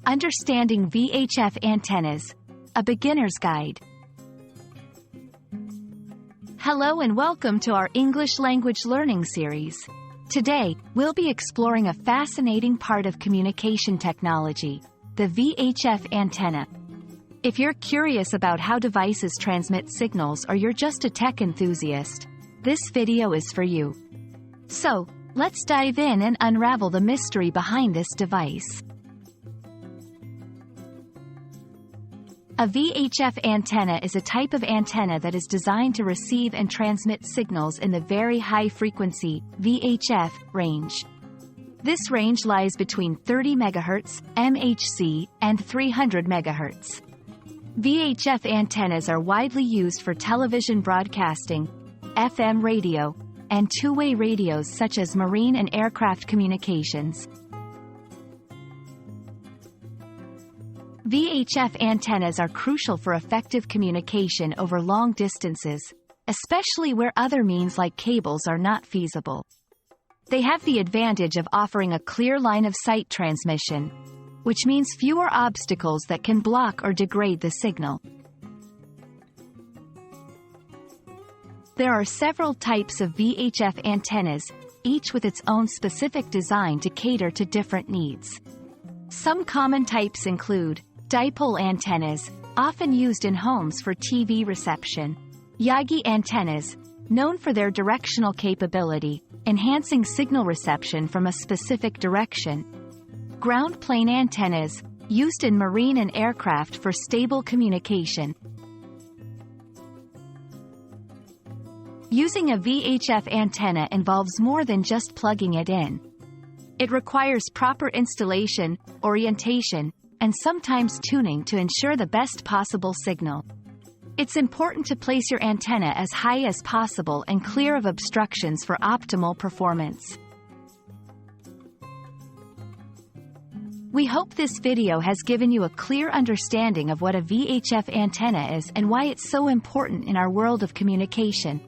Understanding VHF Antennas, a beginner's guide. Hello and welcome to our English language learning series. Today, we'll be exploring a fascinating part of communication technology, the VHF antenna. If you're curious about how devices transmit signals or you're just a tech enthusiast, this video is for you. So, let's dive in and unravel the mystery behind this device. A VHF antenna is a type of antenna that is designed to receive and transmit signals in the very high-frequency VHF range. This range lies between 30 MHz (MHz) and 300 MHz. VHF antennas are widely used for television broadcasting, FM radio, and two-way radios such as marine and aircraft communications. VHF antennas are crucial for effective communication over long distances, especially where other means like cables are not feasible. They have the advantage of offering a clear line of sight transmission, which means fewer obstacles that can block or degrade the signal. There are several types of VHF antennas, each with its own specific design to cater to different needs. Some common types include dipole antennas, often used in homes for TV reception. Yagi antennas, known for their directional capability, enhancing signal reception from a specific direction. Ground plane antennas, used in marine and aircraft for stable communication. Using a VHF antenna involves more than just plugging it in. It requires proper installation, orientation, and sometimes tuning to ensure the best possible signal. It's important to place your antenna as high as possible and clear of obstructions for optimal performance. We hope this video has given you a clear understanding of what a VHF antenna is and why it's so important in our world of communication.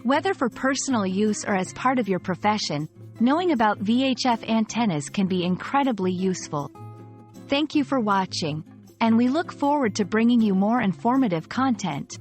Whether for personal use or as part of your profession, knowing about VHF antennas can be incredibly useful. Thank you for watching, and we look forward to bringing you more informative content.